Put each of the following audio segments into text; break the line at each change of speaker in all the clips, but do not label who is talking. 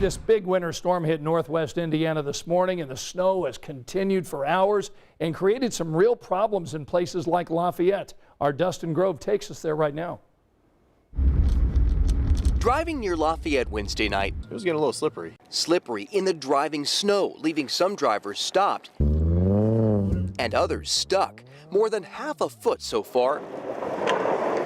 This big winter storm hit northwest Indiana this morning, and the snow has continued for hours and created some real problems in places like Lafayette. Our Dustin Grove takes us there right now.
Driving near Lafayette Wednesday night,
it was getting a little slippery.
Slippery in the driving snow, leaving some drivers stopped and others stuck. More than half a foot so far.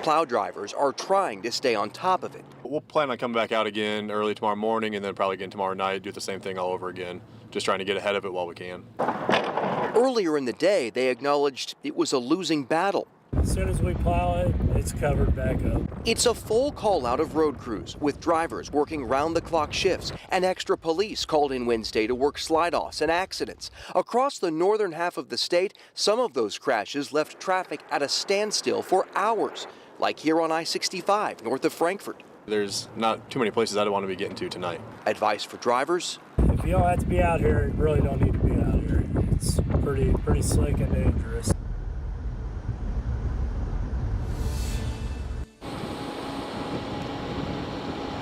Plow drivers are trying to stay on top of it.
We'll plan on coming back out again early tomorrow morning and then probably again tomorrow night, do the same thing all over again, just trying to get ahead of it while we can.
Earlier in the day, they acknowledged it was a losing battle.
As soon as we plow it, it's covered back up.
It's a full call out of road crews with drivers working round-the-clock shifts and extra police called in Wednesday to work slide-offs and accidents. Across the northern half of the state, some of those crashes left traffic at a standstill for hours, like here on I-65 north of Frankfort.
There's not too many places I don't want to be getting to tonight.
Advice for drivers:
if you don't have to be out here, you really don't need to be out here. It's pretty slick and dangerous.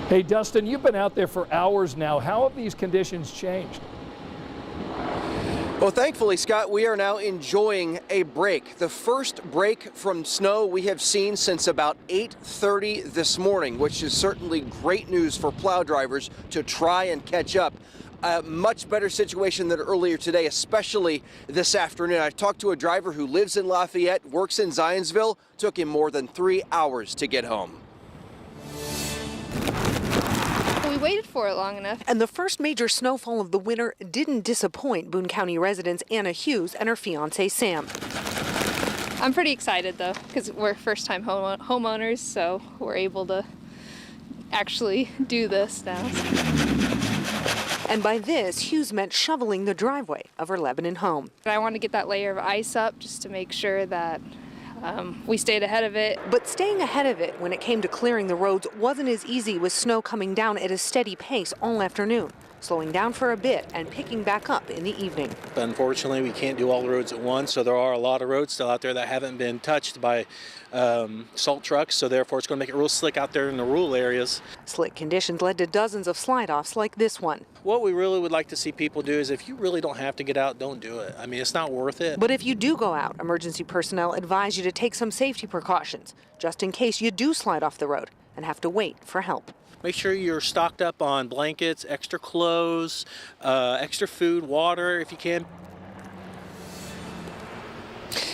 Hey, Dustin, you've been out there for hours now. How have these conditions changed?
Well, thankfully, Scott, we are now enjoying a break. The first break from snow we have seen since about 8:30 this morning, which is certainly great news for plow drivers to try and catch up. A much better situation than earlier today, especially this afternoon. I talked to a driver who lives in Lafayette, works in Zionsville. Took him more than 3 hours to get home.
We waited for it long enough.
And the first major snowfall of the winter didn't disappoint Boone County residents Anna Hughes and her fiance Sam.
I'm pretty excited though, because we're first-time homeowners, so we're able to actually do this now.
And by this, Hughes meant shoveling the driveway of her Lebanon home.
I want to get that layer of ice up just to make sure that we stayed ahead of it.
But staying ahead of it when it came to clearing the roads wasn't as easy with snow coming down at a steady pace all afternoon, slowing down for a bit and picking back up in the evening.
Unfortunately, we can't do all the roads at once, so there are a lot of roads still out there that haven't been touched by salt trucks, so therefore it's going to make it real slick out there in the rural areas.
Slick conditions led to dozens of slide-offs like this one.
What we really would like to see people do is if you really don't have to get out, don't do it. I mean, it's not worth it.
But if you do go out, emergency personnel advise you to take some safety precautions, just in case you do slide off the road and have to wait for help.
Make sure you're stocked up on blankets, extra clothes, extra food, water if you can.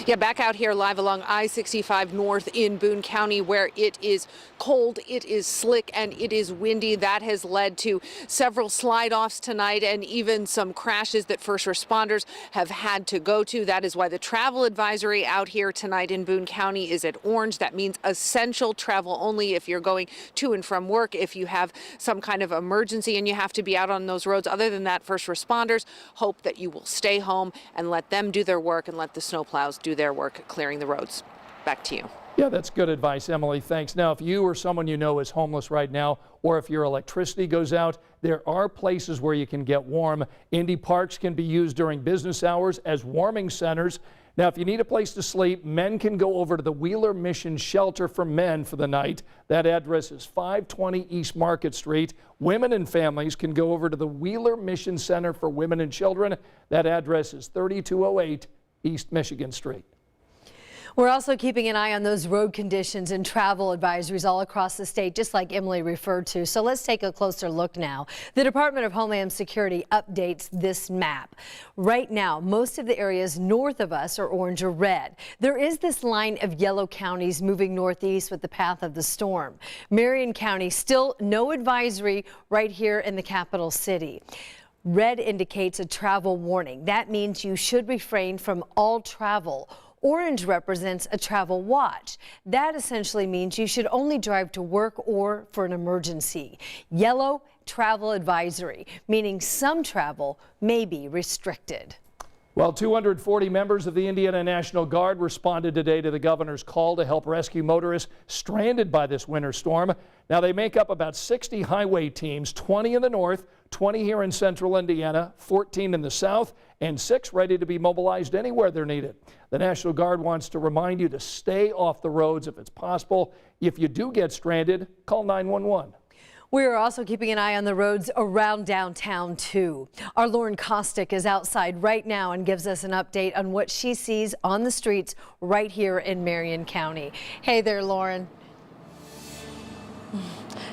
Yeah, back out here live along I-65 North in Boone County, where it is cold, it is slick, and it is windy. That has led to several slide-offs tonight and even some crashes that first responders have had to go to. That is why the travel advisory out here tonight in Boone County is at orange. That means essential travel only if you're going to and from work, if you have some kind of emergency and you have to be out on those roads. Other than that, first responders hope that you will stay home and let them do their work and let the snowplows do their work clearing the roads. Back to you.
Yeah, that's good advice, Emily. Thanks. Now, if you or someone you know is homeless right now, or if your electricity goes out, there are places where you can get warm. Indy parks can be used during business hours as warming centers. Now, if you need a place to sleep, men can go over to the Wheeler Mission Shelter for Men for the night. That address is 520 East Market Street. Women and families can go over to the Wheeler Mission Center for Women and Children. That address is 3208 East Michigan Street.
We're also keeping an eye on those road conditions and travel advisories all across the state, just like Emily referred to. So let's take a closer look now. The Department of Homeland Security updates this map. Right now, most of the areas north of us are orange or red. There is this line of yellow counties moving northeast with the path of the storm. Marion County, still no advisory right here in the capital city. Red indicates a travel warning. That means you should refrain from all travel. Orange represents a travel watch. That essentially means you should only drive to work or for an emergency. Yellow, travel advisory, meaning some travel may be restricted.
Well, 240 members of the Indiana National Guard responded today to the governor's call to help rescue motorists stranded by this winter storm. Now, they make up about 60 highway teams, 20 in the north, 20 here in central Indiana, 14 in the south, and 6 ready to be mobilized anywhere they're needed. The National Guard wants to remind you to stay off the roads if it's possible. If you do get stranded, call 911.
We are also keeping an eye on the roads around downtown, too. Our Lauren Kostick is outside right now and gives us an update on what she sees on the streets right here in Marion County. Hey there, Lauren.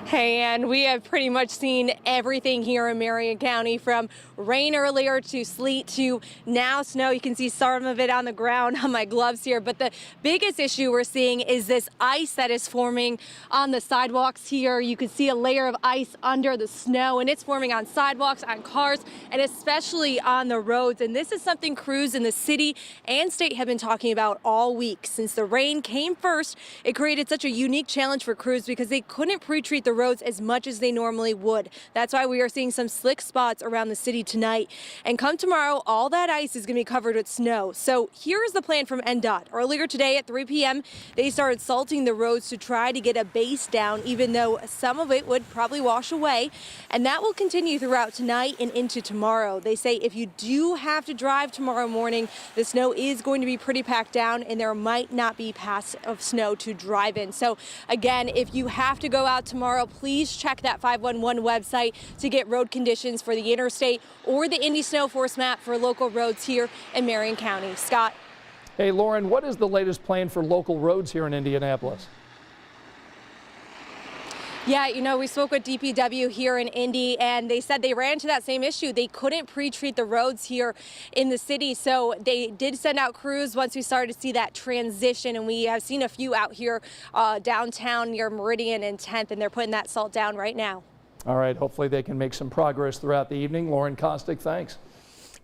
Hey, and we have pretty much seen everything here in Marion County, from rain earlier to sleet to now snow. You can see some of it on the ground on my gloves here, but the biggest issue we're seeing is this ice that is forming on the sidewalks here. You can see a layer of ice under the snow, and it's forming on sidewalks, on cars, and especially on the roads. And this is something crews in the city and state have been talking about all week. Since the rain came first, it created such a unique challenge for crews because they couldn't pre-treat the roads as much as they normally would. That's why we are seeing some slick spots around the city tonight. And come tomorrow, all that ice is going to be covered with snow. So here's the plan from NDOT. Earlier today at 3 p.m., they started salting the roads to try to get a base down, even though some of it would probably wash away. And that will continue throughout tonight and into tomorrow. They say if you do have to drive tomorrow morning, the snow is going to be pretty packed down and there might not be paths of snow to drive in. So again, if you have to go out tomorrow, please check that 511 website to get road conditions for the interstate or the Indy Snow Force map for local roads here in Marion County. Scott.
Hey, Lauren, what is the latest plan for local roads here in Indianapolis?
Yeah, you know, we spoke with DPW here in Indy, and they said they ran into that same issue. They couldn't pre-treat the roads here in the city, so they did send out crews once we started to see that transition, and we have seen a few out here downtown near Meridian and 10th, and they're putting that salt down right now. All
right, hopefully they can make some progress throughout the evening. Lauren Kostick, thanks.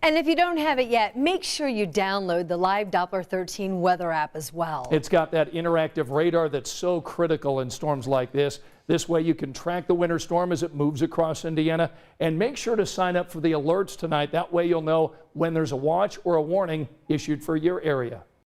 And if you don't have it yet, make sure you download the Live Doppler 13 weather app as well.
It's got that interactive radar that's so critical in storms like this. This way you can track the winter storm as it moves across Indiana, and make sure to sign up for the alerts tonight. That way you'll know when there's a watch or a warning issued for your area.